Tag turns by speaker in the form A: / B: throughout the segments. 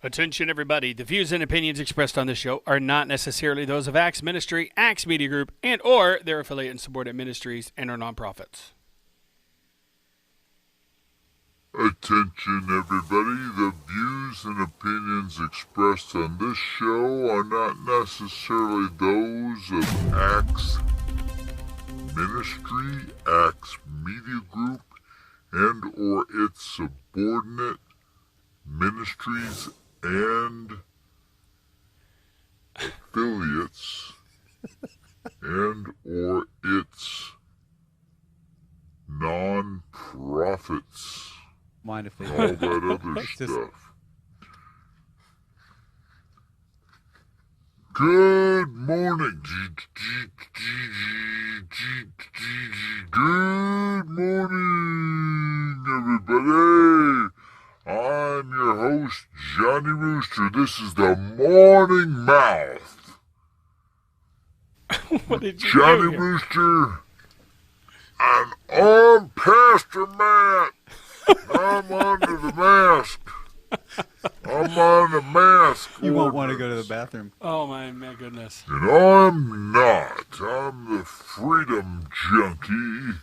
A: Attention everybody, the views and opinions expressed on this show are not necessarily those of Axe Ministry, Axe Media Group, and or their affiliate and subordinate ministries and or nonprofits.
B: Attention everybody, the views and opinions expressed on this show are not necessarily those of Axe Ministry, Axe Media Group, and or its subordinate ministries and affiliates and or its non-profits.
C: Mind if they
B: all that other stuff. Good morning. Good morning, everybody. I'm your host, Johnny Rooster. This is the Morning Mouth.
A: What did you
B: Johnny
A: do?
B: Rooster, and I'm Pastor Matt. I'm under the mask. I'm on the mask.
C: You won't want to go to the bathroom.
A: Oh my goodness.
B: And I'm not. I'm the freedom junkie.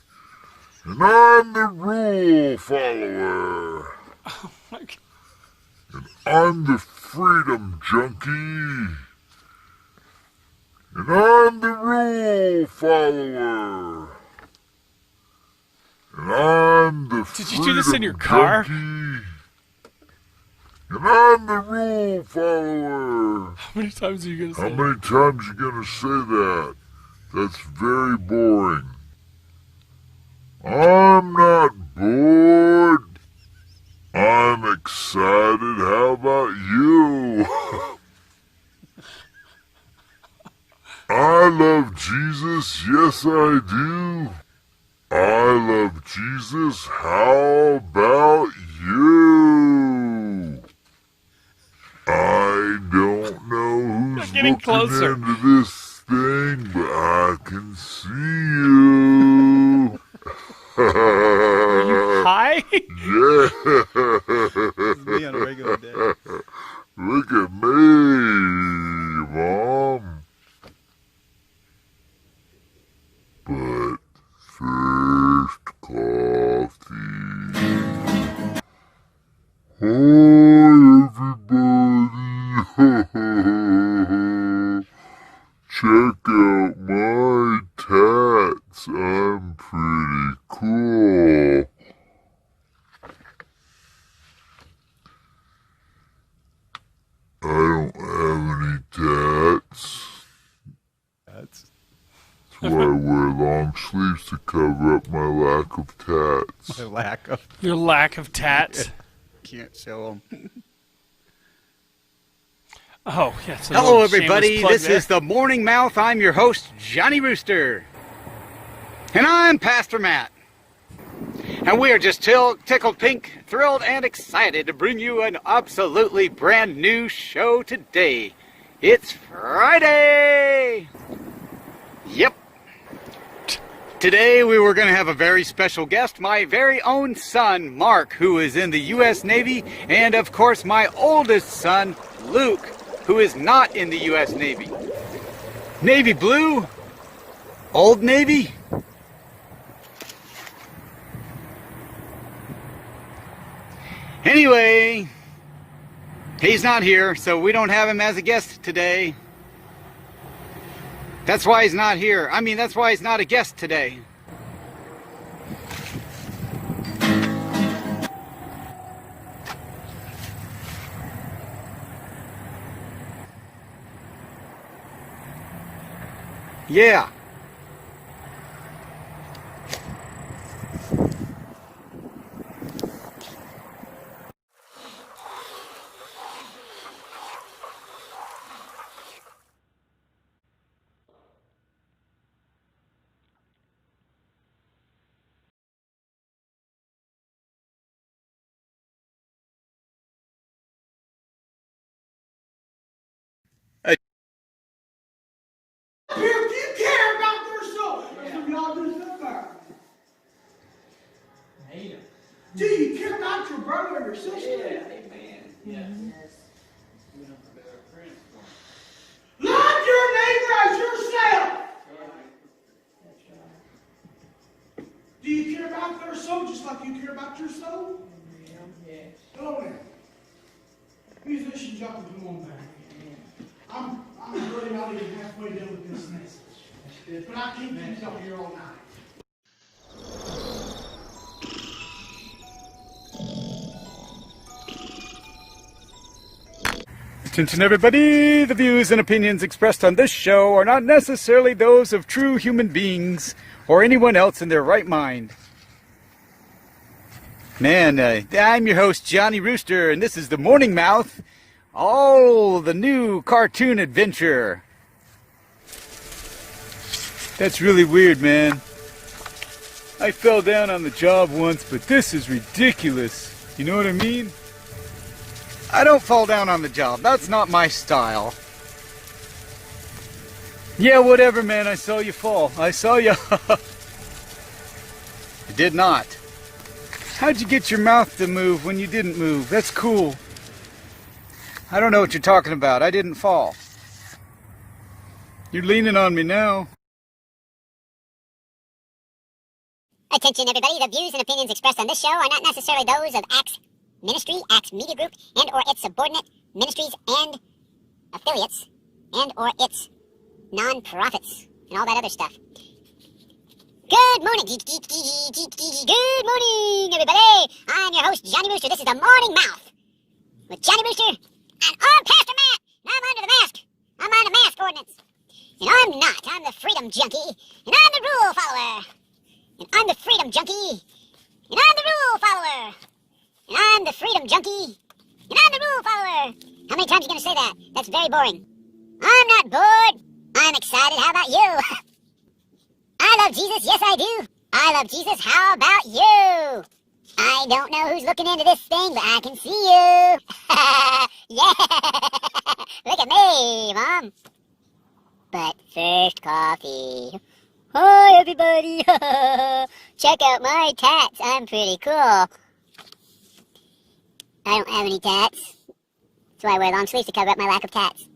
B: And I'm the rule follower.
A: Oh my God.
B: And I'm the freedom junkie. And I'm the rule follower. And I'm the
A: Did you do this in
B: freedom
A: your car?
B: junkie. And I'm the rule follower.
A: How many times are you going to say
B: How
A: that?
B: many times are you going to say that? That's very boring. I'm not bored. I'm excited. How about you? I love Jesus. Yes, I do. I love Jesus. How about you? I don't know who's
A: You're getting
B: looking
A: closer.
B: into this thing, but I can see you.
A: Hi?
B: Yeah.
C: This is me on a regular day.
B: Look at me, Mom. But first, coffee. Hi, everybody. Check out my tats. I'm pretty cool. I don't have any tats.
C: That's
B: That's why I wear long sleeves to cover up my lack of tats.
C: my lack of.
A: Your lack of tats.
C: Can't show them.
A: Oh, yeah. It's a
D: Hello,
A: little shameless
D: everybody.
A: plug
D: This
A: there.
D: is the Morning Mouth. I'm your host, Johnny Rooster. And I'm Pastor Matt. And we are just tickled pink, thrilled, and excited to bring you an absolutely brand new show today. It's Friday! Yep. Today we were going to have a very special guest, my very own son, Mark, who is in the U.S. Navy, and of course my oldest son, Luke, who is not in the U.S. Navy. Navy blue? Old Navy? Anyway, he's not here, so we don't have him as a guest today. That's why he's not here. I mean, that's why he's not a guest today. Yeah.
E: Do you care about their soul? Some of y'all do something. Do you care about your brother or your sister?
F: Yeah, amen. Yes.
E: Do you care about their soul just like you care about your soul? Yes. Hello there. Musician Johnny, come on back. I'm really not even halfway done with this message. But I keep things up here all night.
D: Attention everybody, the views and opinions expressed on this show are not necessarily those of true human beings or anyone else in their right mind. Man, I'm your host Johnny Rooster, and this is the Morning Mouth. Oh, the new cartoon adventure. That's really weird, man. I fell down on the job once, but this is ridiculous. You know what I mean? I don't fall down on the job. That's not my style. Yeah, whatever, man. I saw you fall. I saw you. I did not. How'd you get your mouth to move when you didn't move? That's cool. I don't know what you're talking about. I didn't fall. You're leaning on me now.
F: Attention everybody, the views and opinions expressed on this show are not necessarily those of Acts Ministry, Acts Media Group, and or its subordinate ministries and affiliates, and or its non-profits, and all that other stuff. Good morning, good morning everybody. I'm your host Johnny Rooster. This is the Morning Mouth with Johnny Rooster, and I'm Pastor Matt. And I'm under the mask. I'm on the mask ordinance. And I'm not. I'm the freedom junkie, and I'm the rule follower. And I'm the freedom junkie, and I'm the rule follower. And I'm the freedom junkie, and I'm the rule follower. How many times are you going to say that? That's very boring. I'm not bored. I'm excited. How about you? I love Jesus. Yes, I do. I love Jesus. How about you? I don't know who's looking into this thing, but I can see you. Yeah. Look at me, Mom. But first, coffee. Hi, everybody. Check out my tats. I'm pretty cool. I don't have any tats. That's why I wear long sleeves, to cover up my lack of tats.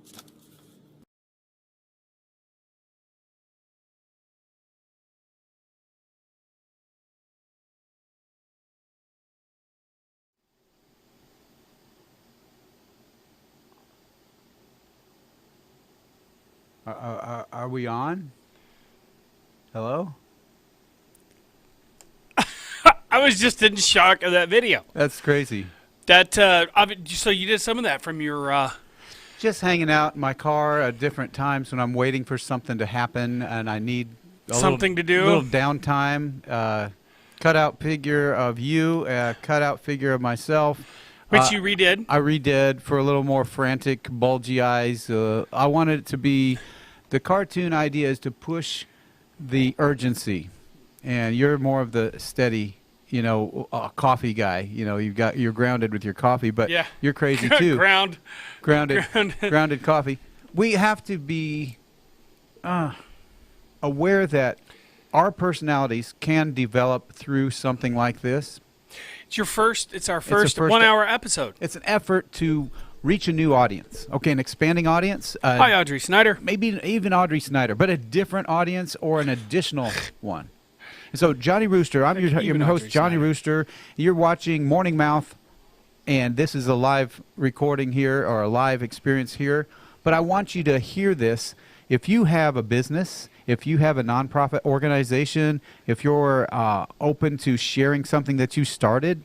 C: Are we on? Hello?
A: I was just in shock of that video.
C: That's crazy.
A: That so you did some of that from your
C: Just hanging out in my car at different times when I'm waiting for something to happen and I need
A: something to do.
C: A little downtime. Cutout figure of you, cutout figure of myself.
A: Which you redid.
C: I redid for a little more frantic, bulgy eyes. I wanted it to be, the cartoon idea is to push the urgency, and you're more of the steady, coffee guy. You're grounded with your coffee, but
A: yeah.
C: You're crazy too. Grounded coffee. We have to be aware that our personalities can develop through something like this.
A: It's our first 1 hour episode.
C: It's an effort to reach a new audience. Okay, an expanding audience.
A: Hi, Audrey Snyder.
C: Maybe even Audrey Snyder, but a different audience or an additional one. And so, Johnny Rooster, I'm your host, Johnny Rooster. You're watching Morning Mouth, and this is a live recording here or a live experience here. But I want you to hear this. If you have a business, if you have a nonprofit organization, if you're open to sharing something that you started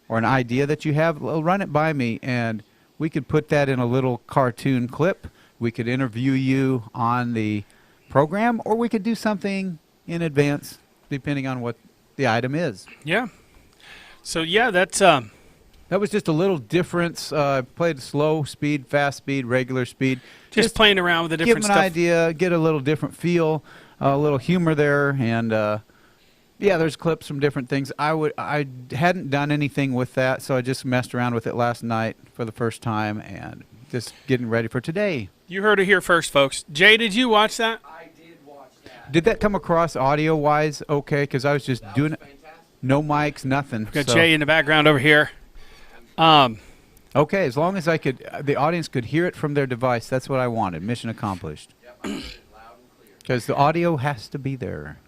C: or an idea that you have, well, run it by me, and we could put that in a little cartoon clip. We could interview you on the program, or we could do something in advance, depending on what the item is.
A: Yeah. So, yeah, that's...
C: That was just a little difference. Played slow speed, fast speed, regular speed.
A: Just playing around with the different stuff.
C: Give them an idea, get a little different feel, a little humor there, and yeah, there's clips from different things. I hadn't done anything with that, so I just messed around with it last night for the first time, and just getting ready for today.
A: You heard it here first, folks. Jay, did you watch that?
G: I did watch that.
C: Did that come across audio-wise okay? Because I was just doing it. No mics, nothing.
A: We've got Jay in the background over here.
C: Okay, as long as the audience could hear it from their device, that's what I wanted. Mission accomplished.
G: Yep, I heard it loud and clear.
C: Because the audio has to be there.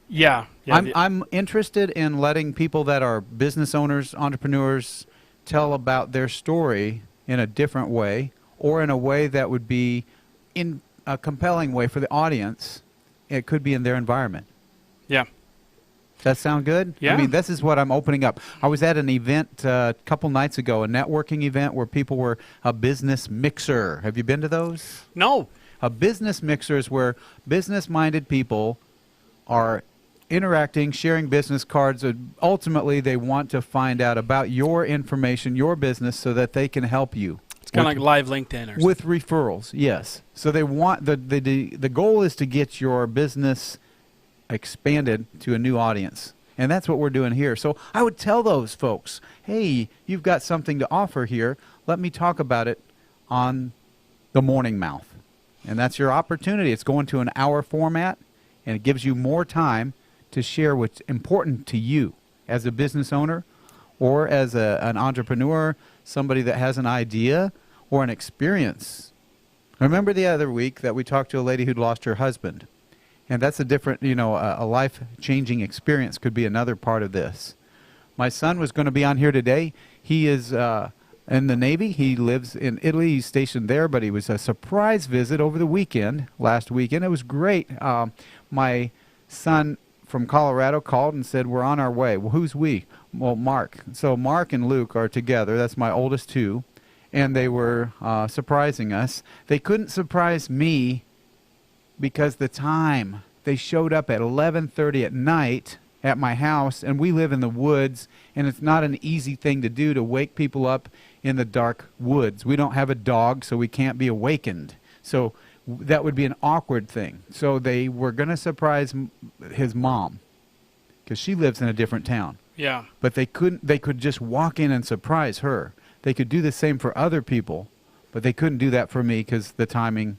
A: Yeah.
C: I'm interested in letting people that are business owners, entrepreneurs, tell about their story in a different way, or in a way that would be in a compelling way for the audience. It could be in their environment.
A: Yeah.
C: Does that sound good?
A: Yeah.
C: I mean, this is what I'm opening up. I was at an event a couple nights ago, a networking event where people were a business mixer. Have you been to those?
A: No.
C: A business mixer is where business-minded people are interacting, sharing business cards. Ultimately, they want to find out about your information, your business, so that they can help you.
A: It's kind of like live LinkedIn or something.
C: With referrals, yes. So they want the goal is to get your business expanded to a new audience. And that's what we're doing here. So I would tell those folks, hey, you've got something to offer here. Let me talk about it on the Morning Mouth. And that's your opportunity. It's going to an hour format, and it gives you more time to share what's important to you as a business owner or as an entrepreneur, somebody that has an idea or an experience. Remember the other week that we talked to a lady who'd lost her husband. And that's a different, a life-changing experience could be another part of this. My son was going to be on here today. He is in the Navy. He lives in Italy. He's stationed there, but he was a surprise visit over the weekend, last weekend. It was great. My son from Colorado called and said, we're on our way. Well, who's we? Well, Mark. So Mark and Luke are together. That's my oldest two. And they were surprising us. They couldn't surprise me because the time. They showed up at 11:30 at night at my house, and we live in the woods, and it's not an easy thing to do to wake people up in the dark woods. We don't have a dog, so we can't be awakened. So that would be an awkward thing. So they were going to surprise his mom because she lives in a different town.
A: Yeah.
C: But they could just walk in and surprise her. They could do the same for other people, but they couldn't do that for me because the timing.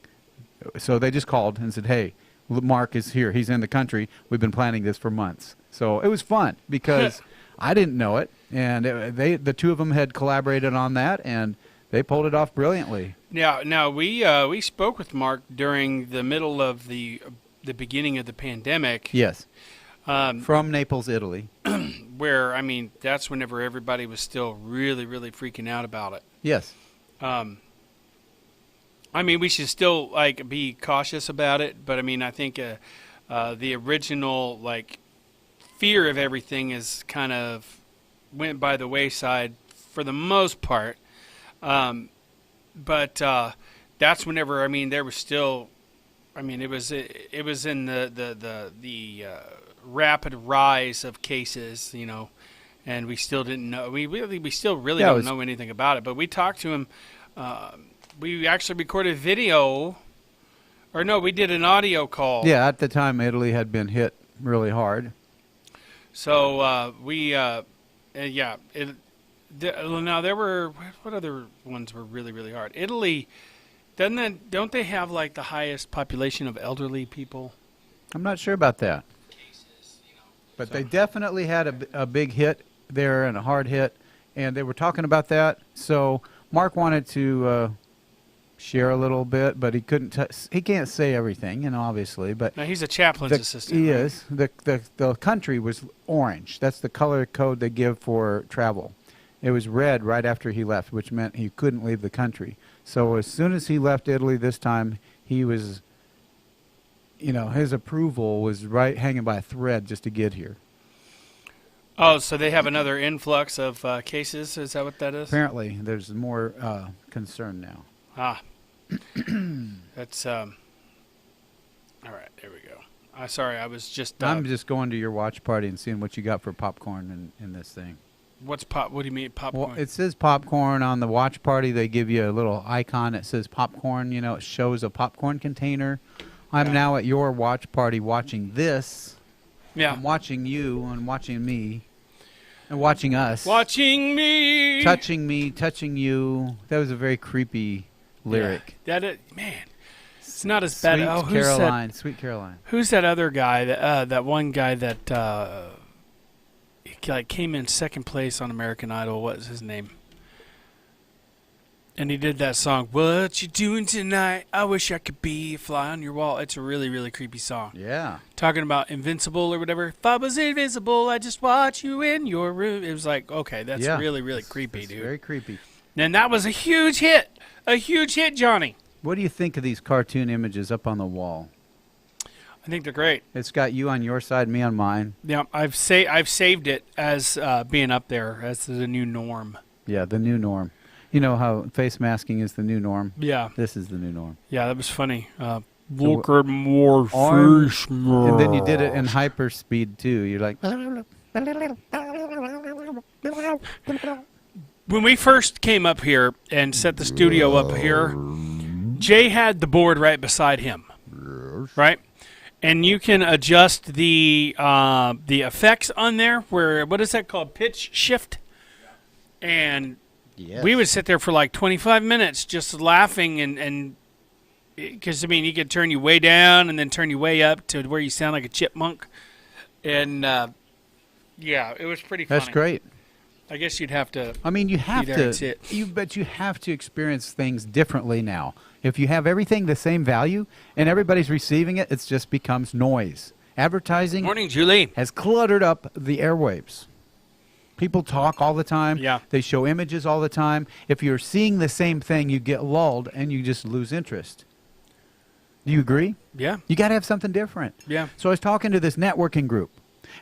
C: So they just called and said, hey, Mark is here. He's in the country. We've been planning this for months. So it was fun because I didn't know it. And the two of them had collaborated on that, and they pulled it off brilliantly.
A: Yeah. Now, we spoke with Mark during the middle of the beginning of the pandemic.
C: Yes. From Naples, Italy.
A: Where, I mean, that's whenever everybody was still really, really freaking out about it.
C: Yes.
A: I mean, we should still be cautious about it, but I mean, I think the original fear of everything is kind of went by the wayside for the most part. But that's whenever, I mean, there was still, I mean, it was in the rapid rise of cases, and we still didn't know. We still really don't know anything about it. But we talked to him. We actually recorded video, or no, we did an audio call.
C: Yeah, at the time, Italy had been hit really hard.
A: So now there were, what other ones were really, really hard? Italy, don't they have the highest population of elderly people?
C: I'm not sure about that. But they definitely had a big hit there and a hard hit, and they were talking about that. So Mark wanted to share a little bit, but he couldn't. He can't say everything, obviously. But
A: now he's a chaplain's assistant.
C: He
A: right?
C: is. The country was orange. That's the color code they give for travel. It was red right after he left, which meant he couldn't leave the country. So as soon as he left Italy this time, he was, his approval was hanging by a thread just to get here.
A: Oh, so they have another influx of cases? Is that what that is?
C: Apparently, there's more concern now.
A: Ah. That's, all right, there we go. Sorry, I was just...
C: I'm just going to your watch party and seeing what you got for popcorn in this thing.
A: What do you mean, popcorn?
C: Well, it says popcorn on the watch party. They give you a little icon that says popcorn. It shows a popcorn container. I'm now at your watch party watching this.
A: Yeah.
C: I'm watching you and watching me and watching us.
A: Watching me.
C: Touching you. That was a very creepy lyric.
A: Yeah. Man, it's not as bad.
C: Sweet Caroline.
A: Who's that other guy? That one guy that came in second place on American Idol. What was his name? And he did that song, "What You Doing Tonight? I Wish I Could Be a Fly on Your Wall." It's a really, really creepy song.
C: Yeah.
A: Talking about invincible or whatever. If I was invincible, I'd just watch you in your room. It was like, okay, that's really, really creepy, dude.
C: Very creepy.
A: And that was a huge hit. A huge hit, Johnny.
C: What do you think of these cartoon images up on the wall?
A: I think they're great.
C: It's got you on your side, me on mine.
A: Yeah, I've saved it as being up there as the new norm.
C: Yeah, the new norm. You know how face masking is the new norm?
A: Yeah.
C: This is the new norm.
A: Yeah, that was funny. Look at more face.
C: And then you did it in hyper speed, too. You're like...
A: When we first came up here and set the studio up here, Jay had the board right beside him, right? And you can adjust the effects on there. Where what is that called? Pitch shift. And we would sit there for like 25 minutes just laughing and because I mean you could turn you way down and then turn you way up to where you sound like a chipmunk, and yeah, it was pretty funny.
C: That's great.
A: I guess you'd have to.
C: I mean, you have to. But you have to experience things differently now. If you have everything the same value and everybody's receiving it, it just becomes noise. Advertising
A: Morning, Julie.
C: has cluttered up the airwaves. People talk all the time.
A: Yeah.
C: They show images all the time. If you're seeing the same thing, you get lulled and you just lose interest. Do you agree?
A: Yeah.
C: You got to have something different.
A: Yeah.
C: So I was talking to this networking group,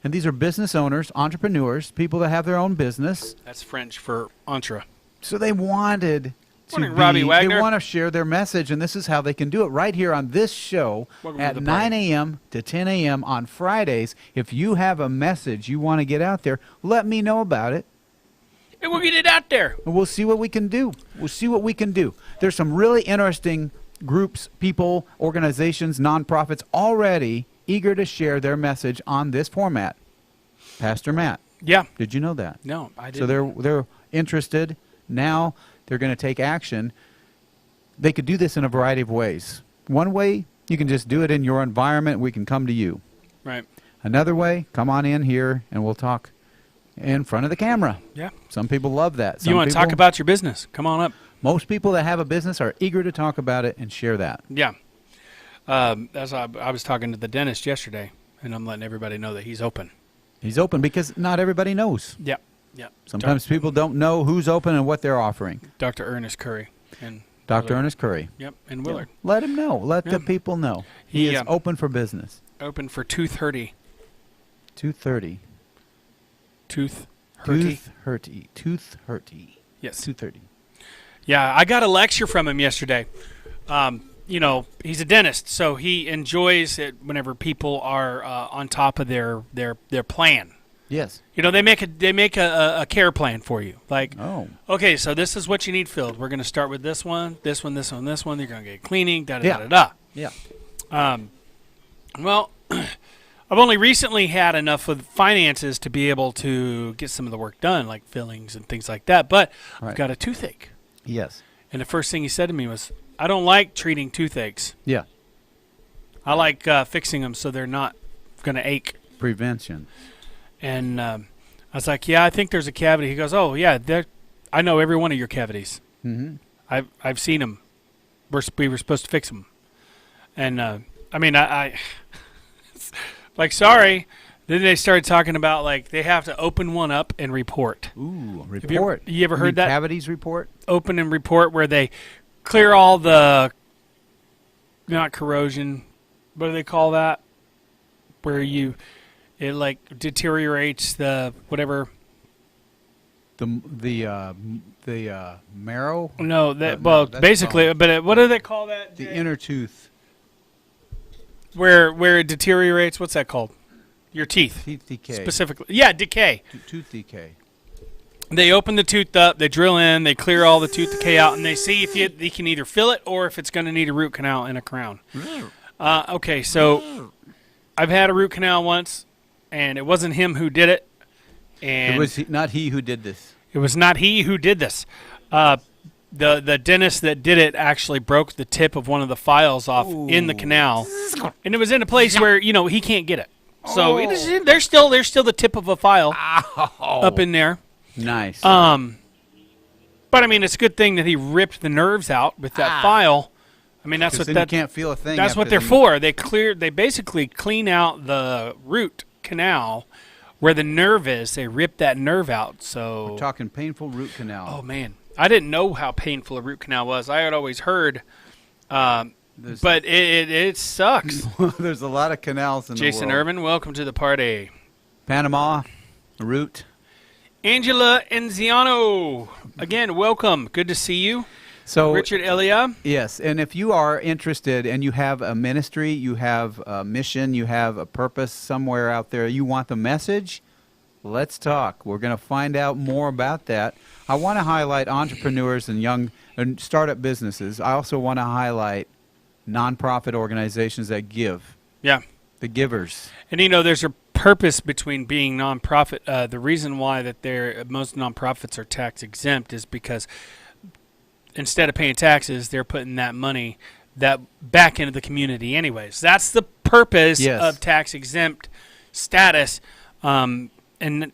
C: and these are business owners, entrepreneurs, people that have their own business.
A: That's French for entre.
C: So they wanted
A: Morning, Robbie Wagner.
C: They want to share their message, and this is how they can do it right here on this show
A: Welcome to
C: at
A: the
C: 9
A: party.
C: a.m. to 10 a.m. on Fridays. If you have a message you want to get out there, let me know about it,
A: And we'll get it out there.
C: and we'll see what we can do. We'll see what we can do. There's some really interesting groups, people, organizations, nonprofits already eager to share their message on this format. Pastor Matt,
A: Yeah.
C: did you know that?
A: No, I didn't.
C: So they're interested. Now they're going to take action. They could do this in a variety of ways. One way, you can just do it in your environment. We can come to you.
A: Right.
C: Another way, come on in here and we'll talk in front of the camera.
A: Yeah.
C: Some people love that. Some
A: You want to talk
C: people-
A: about your business? Come on up.
C: Most people that have a business are eager to talk about it and share that.
A: Yeah. As I was talking to the dentist yesterday, and I'm letting everybody know that he's open.
C: He's open because not everybody knows.
A: Yeah. Yeah.
C: Sometimes people don't know who's open and what they're offering.
A: Dr. Ernest Curry and
C: Dr.
A: Willard.
C: Ernest Curry.
A: Yep, and Willard.
C: Let him know. Let
A: Yeah.
C: the people know. He
A: He,
C: is open for business.
A: Open for tooth hurty.
C: 2:30.
A: Tooth hurty.
C: Tooth hurty.
A: Yes.
C: 2:30.
A: Yeah, I got a lecture from him yesterday. You know, he's a dentist, so he enjoys it whenever people are on top of their plan.
C: Yes.
A: You know, they make a care plan for you. Like,
C: Oh.
A: okay, so this is what you need filled. We're going to start with this one, this one, this one, this one. You're going to get cleaning, da da
C: Yeah.
A: da da
C: Yeah.
A: da. Well, I've only recently had enough of finances to be able to get some of the work done, like fillings and things like that. But I've
C: Right.
A: got a toothache.
C: Yes.
A: And the first thing he said to me was, I don't like treating toothaches.
C: Yeah.
A: I like fixing them so they're not going to ache.
C: Prevention.
A: And I was like, yeah, I think there's a cavity. He goes, oh, yeah, I know every one of your cavities.
C: Mm-hmm.
A: I've seen them. We were supposed to fix them. And, I mean, I like, sorry. Then they started talking about, like, they have to open one up and report.
C: Ooh,
A: you ever-
C: report.
A: you ever heard
C: mean
A: that?
C: Cavities report?
A: Open and report where they clear all the, not corrosion, what do they call that? Where it like deteriorates the whatever.
C: The marrow?
A: No,
C: no, that's
A: basically,
C: wrong.
A: but what do they call that?
C: The
A: Jay?
C: inner tooth.
A: Where it deteriorates, what's that called? Your teeth.
C: Teeth decay.
A: Specifically. Yeah, decay.
C: Tooth decay.
A: They open the tooth up, they drill in, they clear all the tooth decay out, and they see if they can either fill it or if it's going to need a root canal and a crown. Okay, so I've had a root canal once, and it wasn't him who did it. And
C: It was not he who did this.
A: It was not he who did this. The dentist that did it actually broke the tip of one of the files off in the canal, and it was in a place where he can't get it. So there's still the tip of a file up in there.
C: Nice.
A: But But I mean, it's a good thing that he ripped the nerves out with that file. I mean, that's what
C: then you can't feel a thing.
A: That's
C: after
A: what they're
C: the-
A: for. They basically clean out the root canal where the nerve is. They rip that nerve out. So
C: We're talking painful root
A: oh
C: canal.
A: man, I didn't know how painful a root canal was. I had always heard,
C: There's-
A: but it sucks.
C: There's a lot of canals in
A: Jason
C: the world.
A: Irvin, welcome to the party.
C: Panama, root.
A: Angela Enziano, again, welcome. Good to see you.
C: So
A: Richard Elia.
C: yes, and if you are interested and you have a ministry, you have a mission, you have a purpose somewhere out there, you want the message, let's talk. We're going to find out more about that. I want to highlight entrepreneurs and young and startup businesses. I also want to highlight nonprofit organizations that give,
A: Yeah.
C: the givers.
A: And you know, there's a purpose between being nonprofit. The reason why that most nonprofits are tax exempt is because instead of paying taxes, they're putting that money that back into the community anyways. That's the purpose
C: Yes.
A: of tax exempt status. And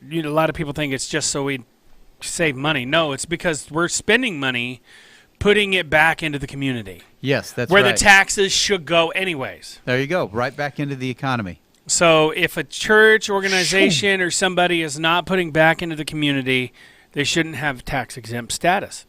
A: you know, a lot of people think it's just so we save money. No, it's because we're spending money putting it back into the community
C: Yes, that's
A: where
C: right.
A: the taxes should go anyways.
C: There you go, right back into the economy.
A: So if a church organization or somebody is not putting back into the community, they shouldn't have tax exempt status.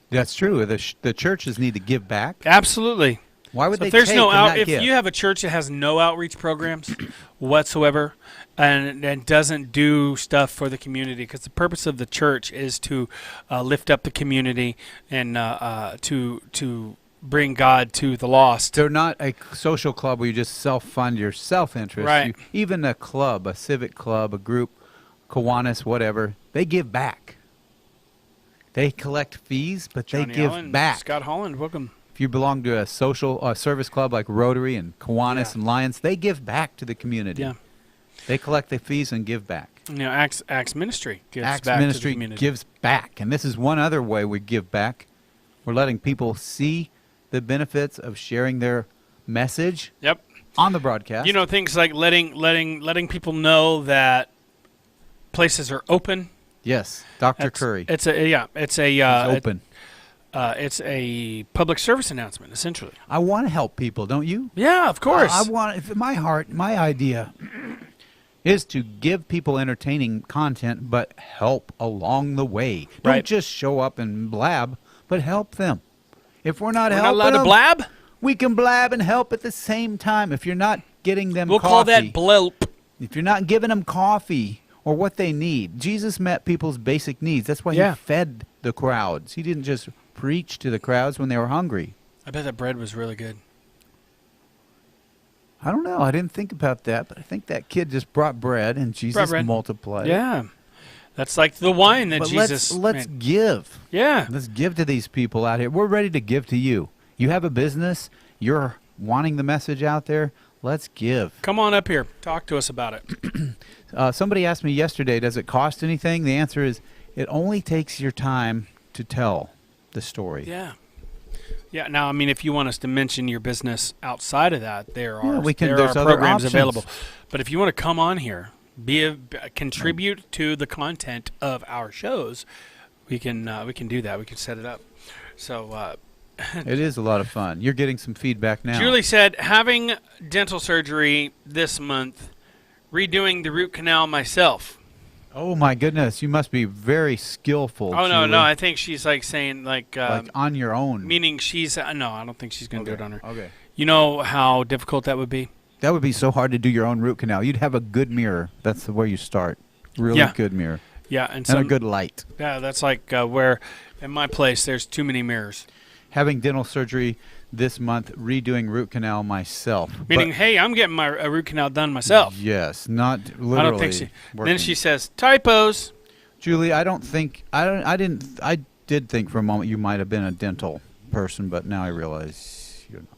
C: That's true. The churches need to give back.
A: Absolutely.
C: Why would
A: So
C: they
A: if there's
C: take
A: no
C: and
A: out,
C: not
A: if
C: give?
A: you have a church that has no outreach programs whatsoever and doesn't do stuff for the community, because the purpose of the church is to lift up the community and to bring God to the lost.
C: They're not a social club where you just self-fund your self-interest.
A: Right.
C: Even a club, a civic club, a group, Kiwanis, whatever, they give back. They collect fees, but
A: Johnny
C: they give
A: Allen,
C: back.
A: Scott Holland, welcome.
C: If you belong to a social service club like Rotary and Kiwanis and Lions, they give back to the community.
A: Yeah.
C: They collect the fees and give back.
A: You know, Acts Ministry gives
C: Acts
A: back
C: Ministry
A: to the community.
C: gives back. And this is one other way we give back. We're letting people see the benefits of sharing their message
A: Yep.
C: on the broadcast.
A: You know, things like letting people know that places are open.
C: Yes, Dr.
A: That's-
C: Curry.
A: It's a
C: It's open.
A: It's a public service announcement, essentially.
C: I want to help people, don't you?
A: Yeah, of course.
C: I want. If my heart, my idea is to give people entertaining content, but help along the way. Don't
A: Right.
C: just show up and blab, but help them. If we're not
A: We're not
C: helping
A: allowed to
C: them,
A: blab.
C: we can blab and help at the same time. If you're not getting them
A: We'll
C: coffee,
A: call that blope.
C: if you're not giving them coffee or what they need, Jesus met people's basic needs. That's why
A: Yeah.
C: he fed the crowds. He didn't just preach to the crowds when they were hungry.
A: I bet that bread was really good.
C: I don't know. I didn't think about that, but I think that kid just brought bread and Jesus
A: bread.
C: multiplied it.
A: Yeah, that's like the wine that
C: But
A: Jesus.
C: let's
A: made.
C: give.
A: Yeah,
C: Let's give to these people out here. We're ready to give to you. You have a business. You're wanting the message out there. Let's give.
A: come on up here. Talk to us about it.
C: Somebody asked me yesterday, does it cost anything? The answer is, it only takes your time to tell the story.
A: Yeah. Yeah. Now, I mean, if you want us to mention your business outside of that, there are
C: we can-
A: there
C: there's
A: are
C: other
A: programs
C: options.
A: available. But if you want to come on here, contribute to the content of our shows, we can do that. We can set it up. So.
C: It is a lot of fun. You're getting some feedback now.
A: Julie said, having dental surgery this month, redoing the root canal myself.
C: Oh my goodness, you must be very skillful.
A: Oh, no,
C: Julie.
A: no. I think she's like saying, like
C: on your own.
A: meaning she's, no, I don't think she's going to do it on her.
C: Okay.
A: You know how difficult that would be?
C: That would be so hard to do your own root canal. You'd have a good mirror. That's where you start. Really
A: Yeah.
C: good mirror.
A: Yeah. And
C: And a
A: some,
C: good light.
A: yeah, that's like where in my place there's too many mirrors.
C: Having dental surgery this month, redoing root canal myself.
A: Meaning,
C: But-
A: hey, I'm getting my root canal done myself.
C: Yes, not literally.
A: I don't think she.
C: working.
A: Then she says, typos.
C: Julie, I did think for a moment you might have been a dental person, but now I realize you're not.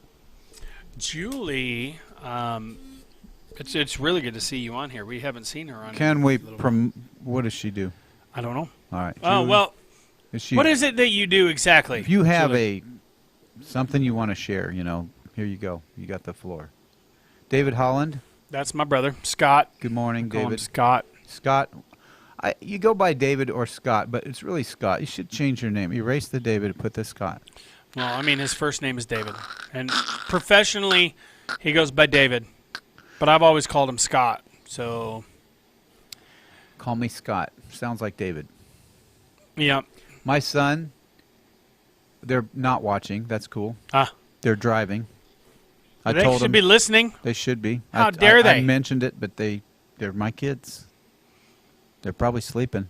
A: Julie, it's really good to see you on here. We haven't seen her on
C: Can
A: here
C: we
A: in a little while.
C: what does she do?
A: I don't know.
C: All right.
A: Oh,
C: Julie,
A: well,
C: is she,
A: what is it that you do exactly?
C: if you have
A: Julie?
C: something you want to share, here you go. You got the floor. David Holland,
A: That's my brother, Scott.
C: good morning,
A: Call him
C: David.
A: Scott.
C: Scott, You go by David or Scott, but it's really Scott. You should change your name. Erase the David and put the Scott.
A: Well, I mean, his first name is David, and professionally, he goes by David, but I've always called him Scott. So,
C: Call me Scott. Sounds like David.
A: yeah.
C: My son, they're not watching. That's cool. They're driving. I
A: They
C: told
A: should
C: them
A: be listening.
C: they should be.
A: How dare
C: I
A: they?
C: mentioned it, but they're my kids. They're probably sleeping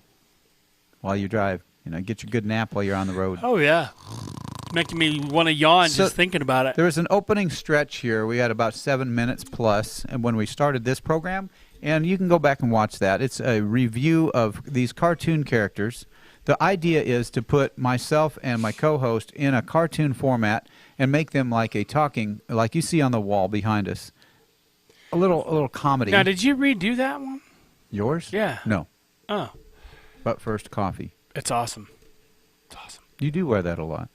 C: while you drive. Get your good nap while you're on the road.
A: Oh yeah, making me want to yawn just thinking about it.
C: There was an opening stretch here. We had about 7 minutes plus, and when we started this program, and you can go back and watch that. It's a review of these cartoon characters. The idea is to put myself and my co-host in a cartoon format and make them like a talking, like you see on the wall behind us. A little comedy.
A: Now, did you redo that one?
C: Yours?
A: Yeah.
C: No.
A: Oh,
C: But first, coffee.
A: it's awesome. It's awesome.
C: You do wear that a lot.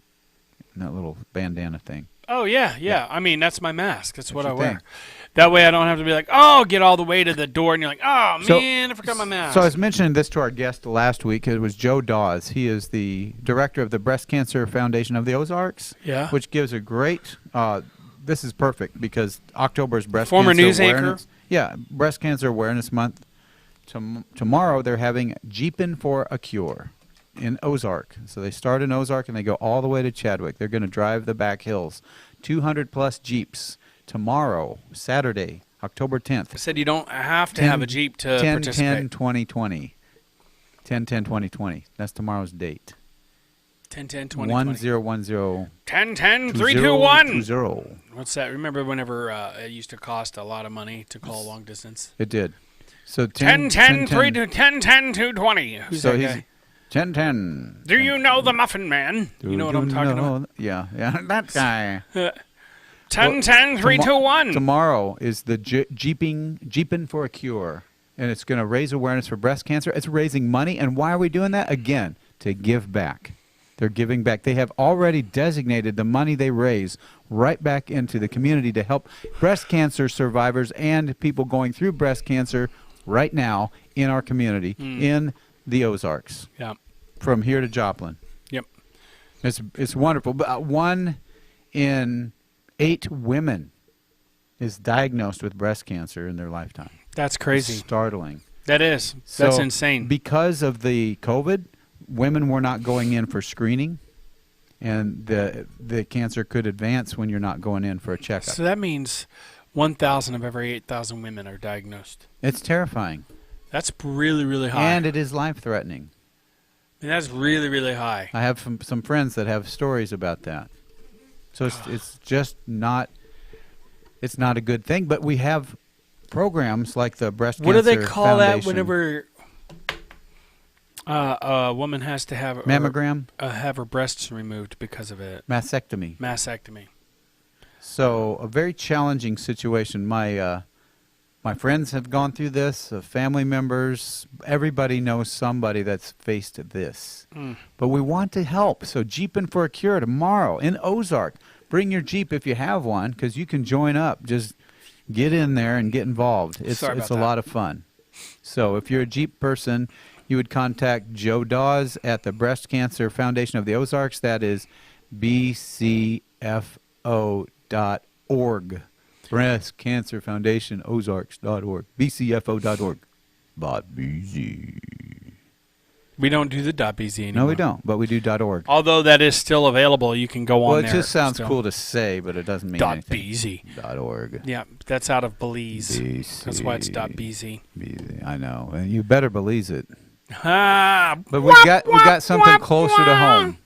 C: That little bandana thing.
A: Oh yeah. I mean, that's my mask. That's what I
C: your
A: wear.
C: thing.
A: That way, I don't have to be like, oh, get all the way to the door, and you're like, oh
C: So-
A: man, I forgot my mask.
C: So I was mentioning this to our guest last week. It was Joe Dawes. He is the director of the Breast Cancer Foundation of the Ozarks.
A: Yeah.
C: Which gives a great. This is perfect because October is Breast
A: Former
C: Cancer
A: news anchor.
C: Awareness. Yeah, Breast Cancer Awareness Month. Tomorrow they're having Jeepin' for a Cure in Ozark. So they start in Ozark and they go all the way to Chadwick. They're going to drive the back hills. 200 plus Jeeps tomorrow, Saturday, October 10th.
A: I said you don't have to have a Jeep to
C: 10
A: participate.
C: 2020 10-10-2020. That's tomorrow's date.
A: 10-10-20-20.
C: 1010
A: 10-10-3-2-1.
C: 20.
A: What's that? Remember whenever it used to cost a lot of money to call long distance?
C: It did. So
A: 10-10-3-2-10-10-2-20. Who's
C: So
A: that
C: he's
A: guy?
C: 1010.
A: Do you know the Muffin Man? You know what I'm talking about?
C: Yeah, that guy.
A: 10-10-3-2-1.
C: Tomorrow is the Jeepin' for a Cure, and it's going to raise awareness for breast cancer. It's raising money, and why are we doing that? Again, to give back. They're giving back. They have already designated the money they raise right back into the community to help breast cancer survivors and people going through breast cancer right now in our community in the Ozarks.
A: Yeah.
C: From here to Joplin.
A: Yep.
C: It's wonderful. But 1 in 8 women is diagnosed with breast cancer in their lifetime.
A: That's crazy.
C: It's startling.
A: That is. That's
C: So,
A: insane.
C: Because of the COVID, women were not going in for screening, and the cancer could advance when you're not going in for a checkup.
A: So that means 1,000 of every 8,000 women are diagnosed.
C: It's terrifying.
A: That's really, really high.
C: And it is life-threatening.
A: And that's really, really high.
C: I have some friends that have stories about that. So it's just not it's not a good thing. But we have programs like the Breast
A: What
C: Cancer
A: do they call
C: Foundation.
A: that whenever a woman has to have
C: Mammogram?
A: have her breasts removed because of it?
C: Mastectomy.
A: Mastectomy.
C: So a very challenging situation. My friends have gone through this, family members, everybody knows somebody that's faced this. But we want to help. So Jeepin' for a Cure tomorrow in Ozark. Bring your Jeep if you have one because you can join up. Just get in there and get involved. It's
A: Sorry about
C: a
A: that.
C: lot of fun. So if you're a Jeep person, you would contact Joe Dawes at the Breast Cancer Foundation of the Ozarks. That is bcfo.org. Breast Cancer Foundation, Ozarks.org. bcfo.org. .bz.
A: We don't do the .bz anymore.
C: No, we don't, but we do .org.
A: Although that is still available, you can go on
C: Well, it
A: there.
C: just sounds
A: still.
C: cool to say, but it doesn't mean anything.
A: .bz.
C: .org.
A: Yeah, that's out of Belize.
C: BC.
A: That's why it's .bz.
C: BZ. I know, and you better believe it.
A: Ah,
C: But we got something closer to home.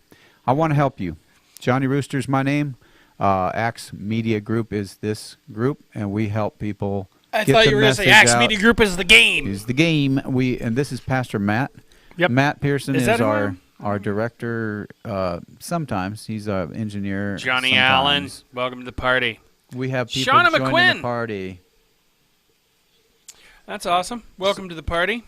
C: I want to help you. Johnny Rooster's my name. Axe Media Group is this group, and we help people.
A: I
C: get
A: thought
C: the
A: you were going to say
C: message
A: Axe
C: out.
A: Media Group is the game.
C: Is the game and this is Pastor Matt.
A: Yep.
C: Matt Pearson
A: Is
C: is,
A: that
C: our director. Sometimes he's an engineer.
A: Johnny
C: sometimes.
A: Allen, welcome to the party.
C: We have people
A: Shauna
C: joining
A: McQuinn.
C: the party.
A: That's awesome. Welcome to the party.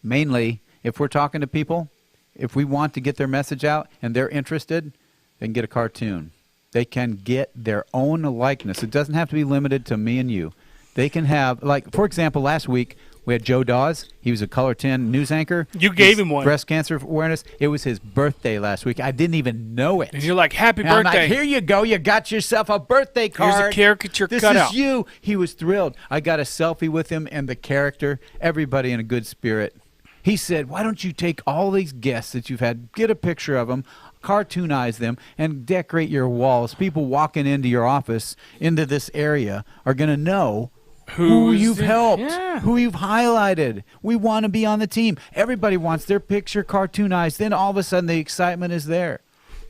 C: Mainly, if we're talking to people, if we want to get their message out and they're interested, they can get a cartoon. They can get their own likeness. It doesn't have to be limited to me and you. They can have, like, for example, last week We had Joe Dawes. He was a Color 10 news anchor.
A: You gave
C: He's
A: him one.
C: Breast cancer awareness. It was his birthday last week. I didn't even know it.
A: And you're like, happy
C: And I'm
A: birthday.
C: like, here you go. You got yourself a birthday card.
A: Here's a caricature
C: This
A: cutout.
C: is you. He was thrilled. I got a selfie with him and the character. Everybody in a good spirit. He said, why don't you take all these guests that you've had, get a picture of them, cartoonize them, and decorate your walls. People walking into your office, into this area, are going to know who you've helped, who you've highlighted. We want to be on the team. Everybody wants their picture cartoonized. Then all of a sudden the excitement is there.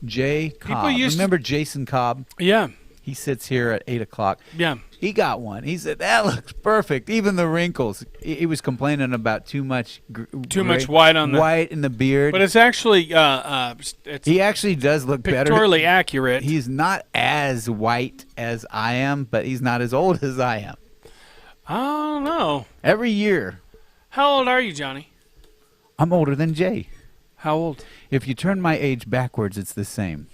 C: Jay Cobb. Remember Jason Cobb?
A: Yeah.
C: He sits here at 8 o'clock.
A: Yeah.
C: He got one. He said, that looks perfect. Even the wrinkles. He was complaining about too much
A: much white on the
C: white in the beard.
A: But it's actually
C: he actually does look better.
A: Pictorially accurate.
C: He's not as white as I am, but he's not as old as I am.
A: I don't know.
C: Every year.
A: How old are you, Johnny?
C: I'm older than Jay.
A: How old?
C: If you turn my age backwards, it's the same.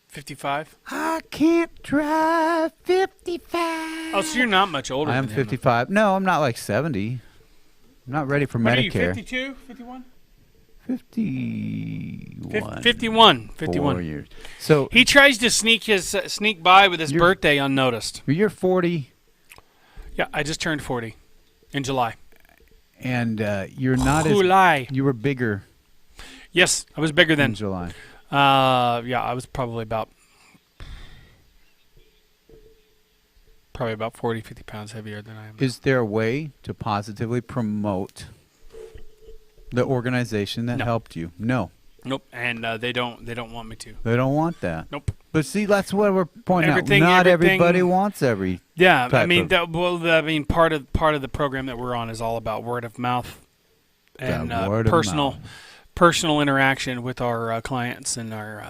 A: 55?
C: I can't drive 55.
A: Oh, so you're not much older
C: I am
A: than
C: 55. No, I'm not like 70. I'm not ready for
A: What
C: Medicare.
A: are you, 52? 51?
C: 51.
A: 51.
C: 4 years. So
A: He tries to sneak by with his birthday unnoticed.
C: you're 40,
A: Yeah, I just turned 40 in July.
C: and you're not
A: July.
C: as. You were bigger
A: Yes, I was bigger
C: in
A: then.
C: July.
A: Yeah, I was probably about 40, 50 pounds heavier than I am.
C: Is there a way to positively promote the organization that
A: No.
C: helped you? No,
A: Nope, and they don't want me to.
C: they don't want that.
A: Nope.
C: But see, that's what we're pointing
A: Everything-
C: out. Not
A: everything-
C: everybody wants every.
A: Yeah, I
C: type
A: mean,
C: of-
A: part of the program that we're on is all about word of mouth and
C: That word of
A: personal interaction with our clients and our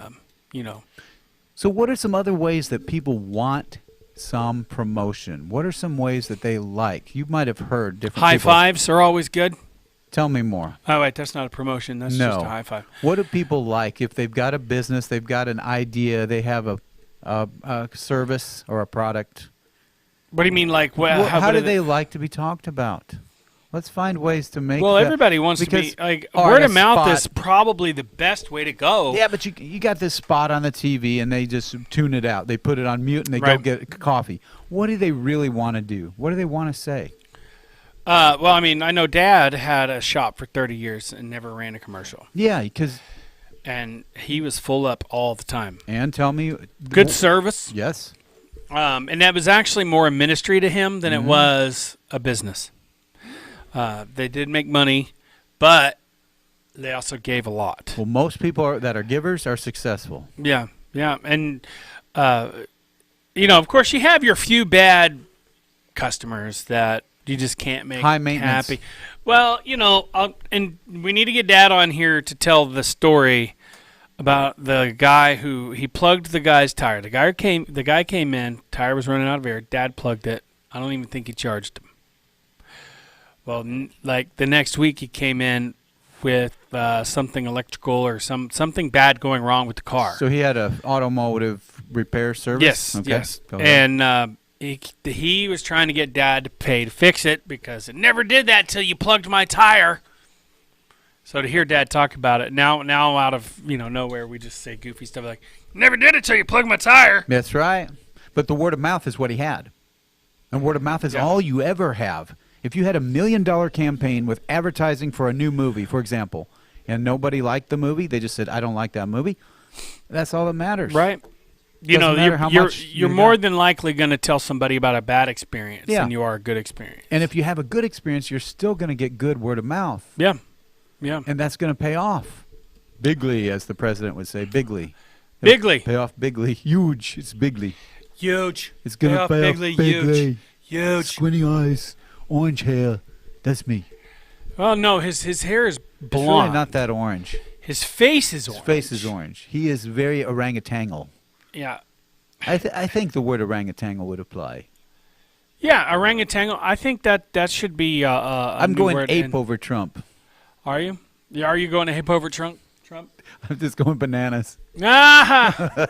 C: So what are some other ways that people want some promotion? What are some ways that they like? You might have heard different
A: high
C: people.
A: fives are always good.
C: Tell me more.
A: Oh wait, that's not a promotion. That's
C: No.
A: just a high five.
C: What do people like if they've got a business, they've got an idea, they have a service or a product?
A: What do you mean, like? Well,
C: How do they like to be talked about? Let's find ways to make.
A: Well,
C: that,
A: everybody wants to
C: because-
A: be like
C: or
A: word
C: in a
A: of mouth
C: spot-
A: is probably the best way to go.
C: Yeah, but you got this spot on the TV and they just tune it out. They put it on mute and they go
A: Right.
C: get coffee. What do they really want to do? What do they want to say?
A: Well, I mean, I know Dad had a shop for 30 years and never ran a commercial,
C: Yeah, because
A: and he was full up all the time.
C: and tell me,
A: Good service.
C: Yes.
A: And that was actually more a ministry to him than
C: Mm-hmm.
A: it was a business. They did make money, but they also gave a lot.
C: Well, most people that are givers are successful.
A: Yeah, yeah. And, of course, you have your few bad customers that you just can't make
C: High maintenance.
A: happy. Well, and we need to get Dad on here to tell the story about the guy who he plugged the guy's tire. The guy came in, tire was running out of air. Dad plugged it. I don't even think he charged him. Well, like the next week he came in with something electrical or something bad going wrong with the car.
C: So he had a automotive repair service.
A: Yes,
C: Okay.
A: yes.
C: Go ahead.
A: And he was trying to get Dad to pay to fix it because it never did that till you plugged my tire. So to hear Dad talk about it now out of nowhere, we just say goofy stuff like "never did it till you plugged my tire."
C: That's right. But the word of mouth is what he had, and word of mouth is all you ever have. If you had $1 million campaign with advertising for a new movie, for example, and nobody liked the movie, they just said, "I don't like that movie." That's all that matters,
A: Right.
C: Doesn't matter how much
A: You're
C: you
A: more
C: got.
A: than likely going to tell somebody about a bad experience
C: Yeah.
A: than you are a good experience.
C: And if you have a good experience, you're still going to get good word of mouth,
A: Yeah. Yeah.
C: and that's going to pay off. Bigly, as the president would say, bigly.
A: Bigly.
C: Pay off bigly. Huge. It's bigly.
A: Huge.
C: It's going to pay off
A: bigly,
C: bigly.
A: Huge.
C: Squinty eyes, orange hair. That's me.
A: Well, no, his hair is
C: It's
A: blonde.
C: really not that orange.
A: His face is
C: His
A: orange.
C: face is orange. He is very orangutangle.
A: Yeah.
C: I think the word orangutangle would apply.
A: Yeah, orangutan. I think that should be a
C: I'm
A: new
C: going
A: word
C: ape
A: in-
C: over Trump.
A: Are you? Yeah, are you going to ape over Trump?
C: I'm just going bananas.
A: Ah!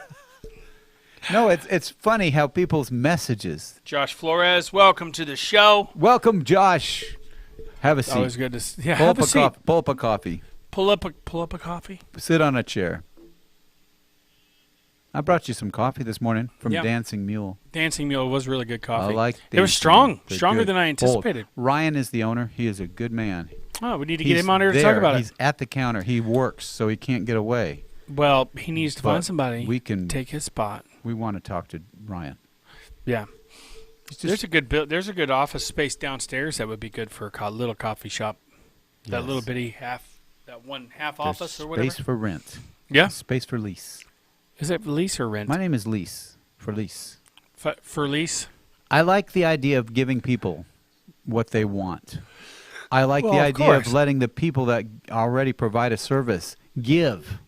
C: No, it's funny how people's messages.
A: Josh Flores, welcome to the show.
C: Welcome, Josh. Have a seat.
A: Always good to
C: Pull
A: have
C: up
A: a seat.
C: pull up a coffee.
A: Pull up a coffee.
C: Sit on a chair. I brought you some coffee this morning from
A: Yeah.
C: Dancing Mule.
A: Dancing Mule was really good coffee.
C: I like
A: it was
C: Dancing
A: strong,
C: Mule. They're
A: stronger
C: good.
A: than I anticipated.
C: Ryan is the owner. He is a good man.
A: Oh, we need to
C: He's
A: get him on here to
C: there.
A: talk about
C: He's at the counter. He works, so he can't get away.
A: it. Well, he needs to
C: But
A: find somebody
C: we can
A: take his spot.
C: We want to talk to Ryan.
A: Yeah.
C: It's just-
A: There's a good there's a good office space downstairs that would be good for a little coffee shop. That
C: Yes.
A: little bitty that one half
C: There's
A: office or whatever.
C: Space for rent.
A: Yeah.
C: Space for lease.
A: Is it lease or rent?
C: My name is Lease. For lease.
A: For lease?
C: I like the idea of giving people what they want. I like
A: Well,
C: the
A: of
C: idea
A: course.
C: of letting the people that already provide a service give.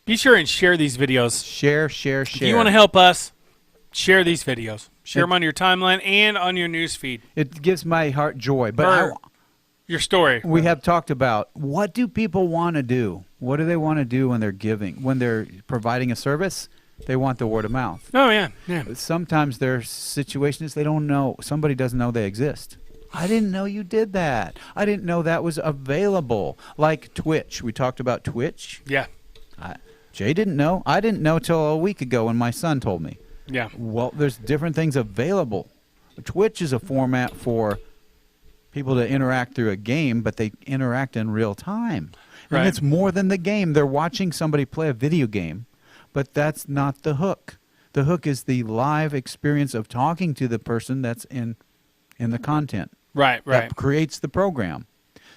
A: Be sure and share these videos.
C: Share.
A: If you want to help us, share these videos. Share them on your timeline and on your news feed.
C: It gives my heart joy. But
A: Or your story.
C: we have talked about, what do people want to do? What do they want to do when they're giving? When they're providing a service, they want the word of mouth.
A: Oh, yeah.
C: Sometimes their situation is they don't know. Somebody doesn't know they exist. I didn't know you did that. I didn't know that was available. Like Twitch. We talked about Twitch.
A: Yeah.
C: Jay didn't know. I didn't know till a week ago when my son told me.
A: Yeah.
C: Well, there's different things available. Twitch is a format for people to interact through a game, but they interact in real time. And
A: Right.
C: it's more than the game. They're watching somebody play a video game, but that's not the hook. The hook is the live experience of talking to the person that's in the content.
A: Right.
C: That creates the program.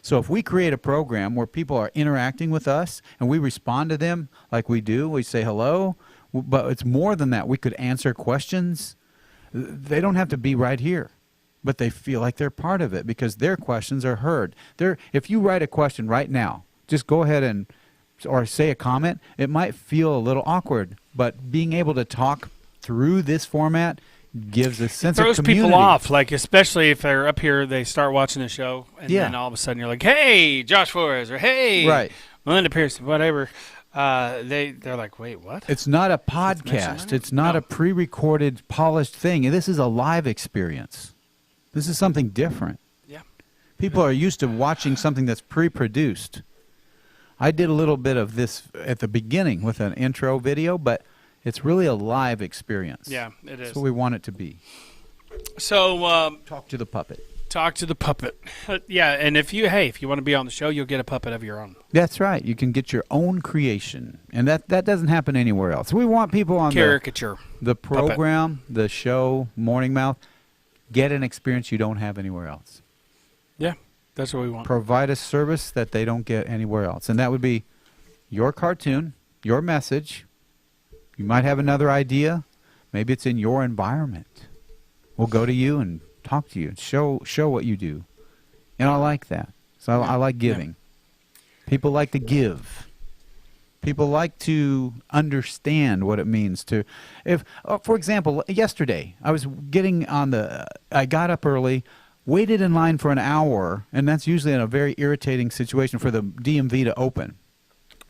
C: So if we create a program where people are interacting with us and we respond to them like we do, we say hello, but it's more than that. We could answer questions. They don't have to be right here, but they feel like they're part of it because their questions are heard. If you write a question right now, just go ahead or say a comment. It might feel a little awkward, but being able to talk through this format gives a sense of
A: Throws
C: community.
A: people off, like especially if they're up here, they start watching the show, and then all of a sudden you're like, "Hey, Josh Flores," or "Hey,
C: Right.
A: Melinda Pearson," whatever. They're like, "Wait, what?"
C: It's not a
A: mention my
C: podcast.
A: name?
C: It's not
A: No.
C: a pre-recorded, polished thing. This is a live experience. This is something different.
A: Yeah.
C: People are used to watching something that's pre-produced. I did a little bit of this at the beginning with an intro video, but it's really a live experience.
A: Yeah, it is.
C: That's what we want it to be.
A: So
C: Talk to the puppet.
A: talk to the puppet. Yeah, and if you want to be on the show, you'll get a puppet of your own.
C: That's right. You can get your own creation, and that doesn't happen anywhere else. We want people on
A: Caricature.
C: the program, the show, Morning Mouth, get an experience you don't have anywhere else.
A: Yeah, that's what we want.
C: Provide a service that they don't get anywhere else. And that would be your cartoon, your message. You might have another idea. Maybe it's in your environment. We'll go to you and talk to you and show what you do. And I like that. So I like giving. People like to give. People like to understand what it means to, for example, yesterday I was I got up early, waited in line for an hour, and that's usually in a very irritating situation for the DMV to open.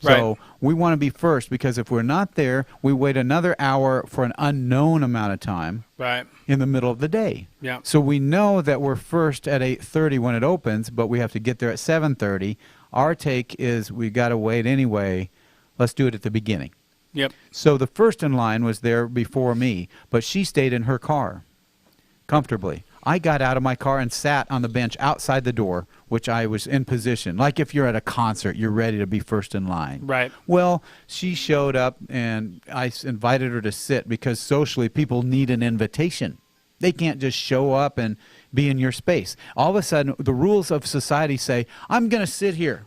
C: So
A: Right.
C: we want to be first because if we're not there, we wait another hour for an unknown amount of time
A: Right.
C: in the middle of the day.
A: Yeah.
C: So we know that we're first at 8:30 when it opens, but we have to get there at 7:30. Our take is we got to wait anyway. Let's do it at the beginning.
A: Yep.
C: So the first in line was there before me, but she stayed in her car comfortably. I got out of my car and sat on the bench outside the door, which I was in position. Like if you're at a concert, you're ready to be first in line.
A: Right.
C: Well, she showed up, and I invited her to sit because socially people need an invitation. They can't just show up and be in your space. All of a sudden, the rules of society say, I'm going to sit here.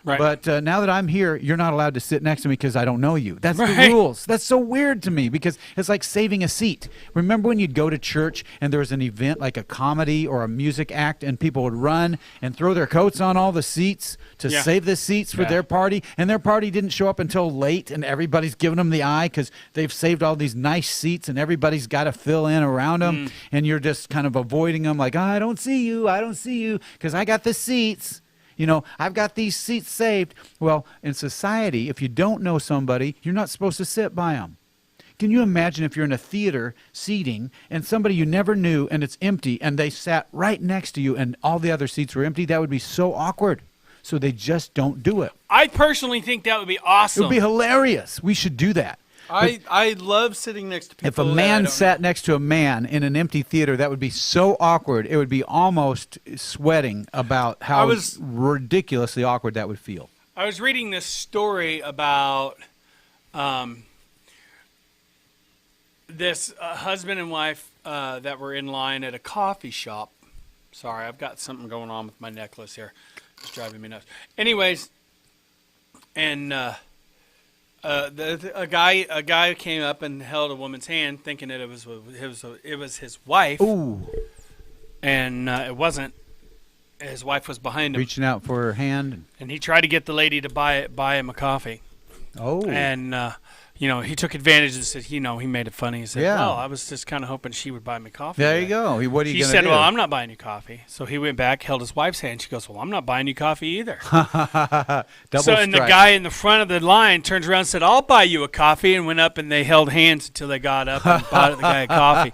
A: Right.
C: But now that I'm here, you're not allowed to sit next to me because I don't know you. That's the
A: Right.
C: rules. That's so weird to me because it's like saving a seat. Remember when you'd go to church and there was an event like a comedy or a music act and people would run and throw their coats on all the seats to
A: Yeah.
C: save the seats for
A: Yeah.
C: their party, and their party didn't show up until late and everybody's giving them the eye because they've saved all these nice seats and everybody's got to fill in around them and you're just kind of avoiding them like, I don't see you because I got the seats. You know, I've got these seats saved. Well, in society, if you don't know somebody, you're not supposed to sit by them. Can you imagine if you're in a theater seating and somebody you never knew and it's empty and they sat right next to you and all the other seats were empty? That would be so awkward. So they just don't do it.
A: I personally think that would be awesome.
C: It would be hilarious. We should do that.
A: I love sitting next to people.
C: If a man sat next to a man in an empty theater, that would be so awkward. It would be almost sweating about how ridiculously awkward that would feel.
A: I was reading this story about this husband and wife that were in line at a coffee shop. Sorry, I've got something going on with my necklace here. It's driving me nuts. Anyways, and a guy came up and held a woman's hand, thinking that it was his wife.
C: Ooh.
A: And it wasn't. His wife was behind him,
C: reaching out for her hand,
A: and he tried to get the lady to buy him a coffee.
C: Oh.
A: And he took advantage and said, he made it funny. He said, "Well, I was just kind of hoping she would buy me coffee."
C: There you go. What are you going to do?
A: She said, "Well, I'm not buying you coffee." So he went back, held his wife's hand. She goes, "Well, I'm not buying you coffee either." And the guy in the front of the line turns around and said, "I'll buy you a coffee," and went up and they held hands until they got up and bought the guy a coffee.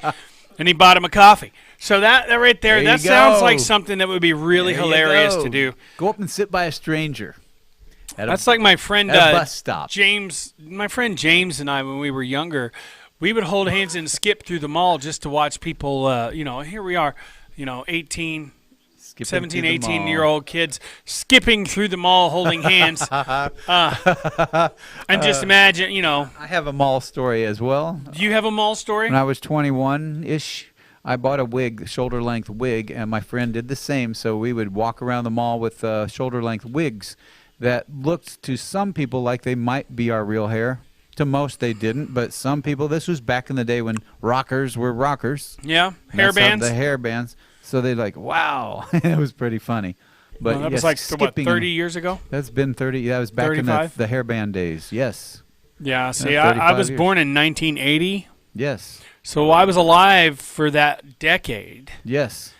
A: And he bought him a coffee. So that right there that sounds like something that would be really hilarious to do.
C: Go up and sit by a stranger.
A: That's like my friend
C: bus stop.
A: James. My friend James and I, when we were younger, we would hold hands and skip through the mall just to watch people. Here we are, 17, 18-year-old kids skipping through the mall holding hands. And just imagine,
C: I have a mall story as well.
A: Do you have a mall story?
C: When I was 21-ish, I bought a wig, shoulder-length wig, and my friend did the same. So we would walk around the mall with shoulder-length wigs that looked to some people like they might be our real hair. To most, they didn't, but some people, this was back in the day when rockers were rockers.
A: Yeah, hair bands.
C: The hair bands. So they're like, wow. It was pretty funny. But
A: that was like, 30 years ago?
C: That's been 30. Yeah, that was back 35? In the hairband days. Yes.
A: Yeah, see, I was born in 1980.
C: Yes.
A: So I was alive for that decade.
C: Yes.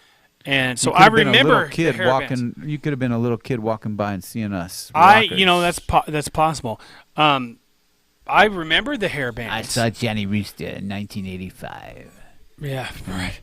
A: And so I remember
C: the hairbands. You could have been a little kid walking by and seeing us. Rockers.
A: That's possible. I remember the hairbands.
C: I saw Johnny Rooster in 1985.
A: Yeah, right.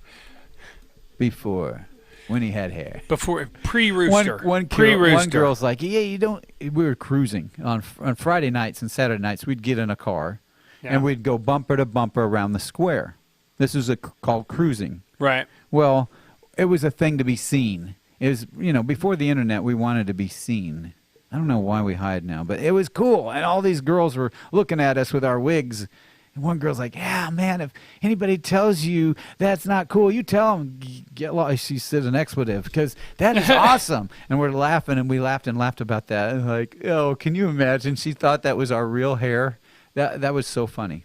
C: Before, when he had hair.
A: Before pre-Rooster.
C: One girl's like, yeah, you don't. We were cruising on Friday nights and Saturday nights. We'd get in a car, and we'd go bumper to bumper around the square. This is called cruising.
A: Right.
C: Well, it was a thing to be seen. It was, before the internet, we wanted to be seen. I don't know why we hide now, but it was cool. And all these girls were looking at us with our wigs. And one girl's like, yeah, man, if anybody tells you that's not cool, you tell them, get lost. She said an expletive, because that is awesome. And we're laughing, and we laughed about that. And like, oh, can you imagine? She thought that was our real hair. That was so funny.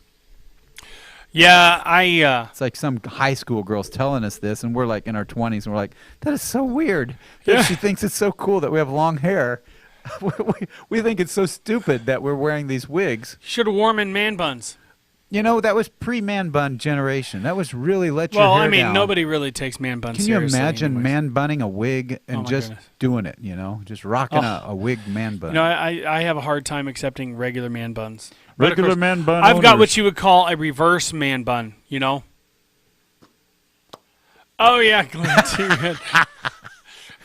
A: Yeah,
C: it's like some high school girls telling us this, and we're like in our 20s, and we're like, that is so weird.
A: Yeah.
C: She thinks it's so cool that we have long hair. We think it's so stupid that we're wearing these wigs.
A: Should have worn in man buns.
C: That was pre-man bun generation. That was really let your hair down.
A: Well, I mean, nobody really takes man buns seriously.
C: Can you imagine man bunning a wig and just
A: goodness.
C: doing it, just rocking a wig man bun?
A: I have a hard time accepting regular man buns.
C: Regular man bun
A: I've got what you would call a reverse man bun, Oh, yeah.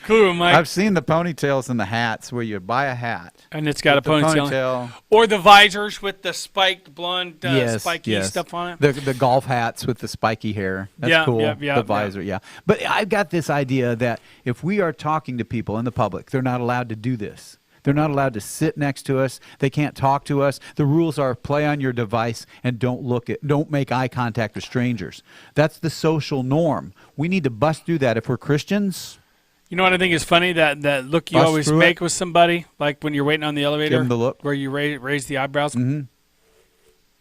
A: Cool, Mike.
C: I've seen the ponytails and the hats where you buy a hat.
A: And it's got a ponytail. Or the visors with the spiked blonde, spiky stuff on it.
C: The golf hats with the spiky hair. That's cool. The visor, yeah. But I've got this idea that if we are talking to people in the public, they're not allowed to do this. They're not allowed to sit next to us. They can't talk to us. The rules are play on your device and don't make eye contact with strangers. That's the social norm. We need to bust through that if we're Christians.
A: You know what I think is funny? That look you always make with somebody, like when you're waiting on the elevator.
C: Give them the look.
A: Where you raise the eyebrows.
C: Mm-hmm.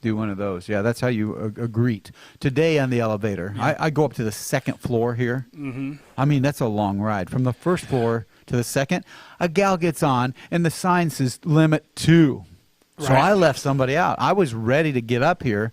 C: Do one of those. Yeah, that's how you greet. Today on the elevator, I go up to the second floor here.
A: Mm-hmm.
C: I mean, that's a long ride. From the first floor to the second, a gal gets on, and the sign says limit 2. Right. So I left somebody out. I was ready to get up here,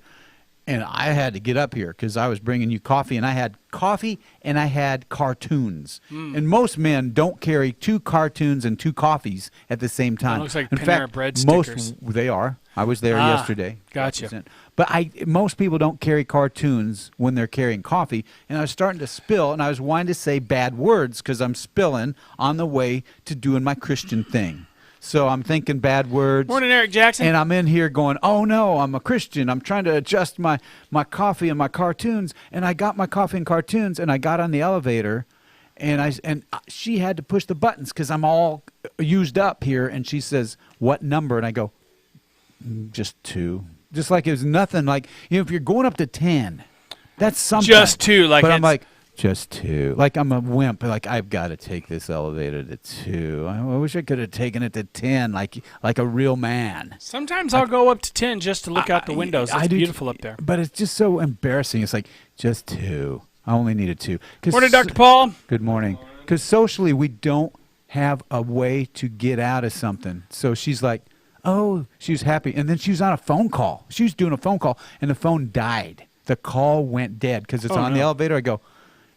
C: And I had to get up here because I was bringing you coffee, and I had coffee and I had cartoons. And most men don't carry 2 cartoons and 2 coffees at the same time.
A: That looks like
C: In
A: Panera
C: fact,
A: Bread stickers.
C: they are. I was there yesterday.
A: Gotcha.
C: But most people don't carry cartoons when they're carrying coffee. And I was starting to spill, and I was wanting to say bad words because I'm spilling on the way to doing my Christian thing. So I'm thinking bad words.
A: Morning, Eric Jackson.
C: And I'm in here going, oh, no, I'm a Christian. I'm trying to adjust my coffee and my cartoons. And I got my coffee and cartoons, and I got on the elevator, and she had to push the buttons because I'm all used up here. And she says, what number? And I go, just 2. Just like it was nothing. Like, if you're going up to 10, that's something.
A: Just 2.
C: But I'm like, just 2. Like, I'm a wimp. Like, I've got to take this elevator to 2. I wish I could have taken it to 10 like a real man.
A: Sometimes I'll go up to 10 just to look out the windows. It's beautiful up there.
C: But it's just so embarrassing. It's like, just 2. I only needed 2.
A: Morning, Dr. Paul.
C: Good morning. Because socially, we don't have a way to get out of something. So she's like, oh, she was happy. And then she was on a phone call. She was doing a phone call, and the phone died. The call went dead because it's on the elevator. I go,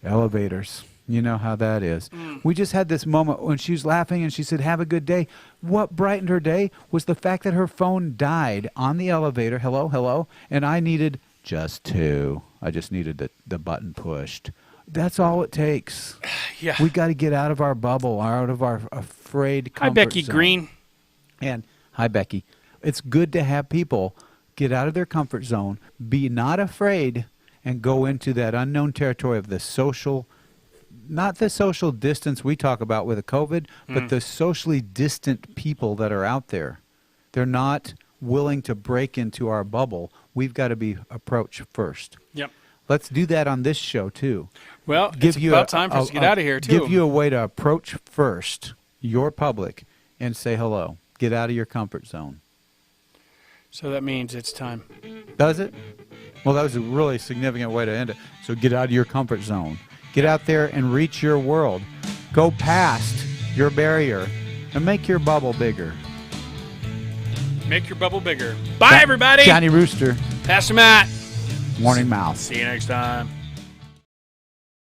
C: elevators. You know how that is. We just had this moment when she was laughing and she said, have a good day. What brightened her day was the fact that her phone died on the elevator. Hello, hello. And I needed just 2. I just needed the button pushed. That's all it takes.
A: Yeah.
C: We got to get out of our bubble, out of our afraid comfort
A: Hi, Becky
C: zone.
A: Green.
C: And hi, Becky. It's good to have people get out of their comfort zone, be not afraid, and go into that unknown territory of the social, not the social distance we talk about with the COVID, but the socially distant people that are out there. They're not willing to break into our bubble. We've got to be approached first.
A: Yep.
C: Let's do that on this show, too.
A: Well, it's about time for us to get out of here, too.
C: Give you a way to approach first your public and say hello. Get out of your comfort zone.
A: So that means it's time.
C: Does it? Well, that was a really significant way to end it. So get out of your comfort zone. Get out there and reach your world. Go past your barrier and make your bubble bigger.
A: Make your bubble bigger. Bye, everybody.
C: Johnny Rooster,
A: Pastor Matt.
C: Morning Mouth.
A: See you next time.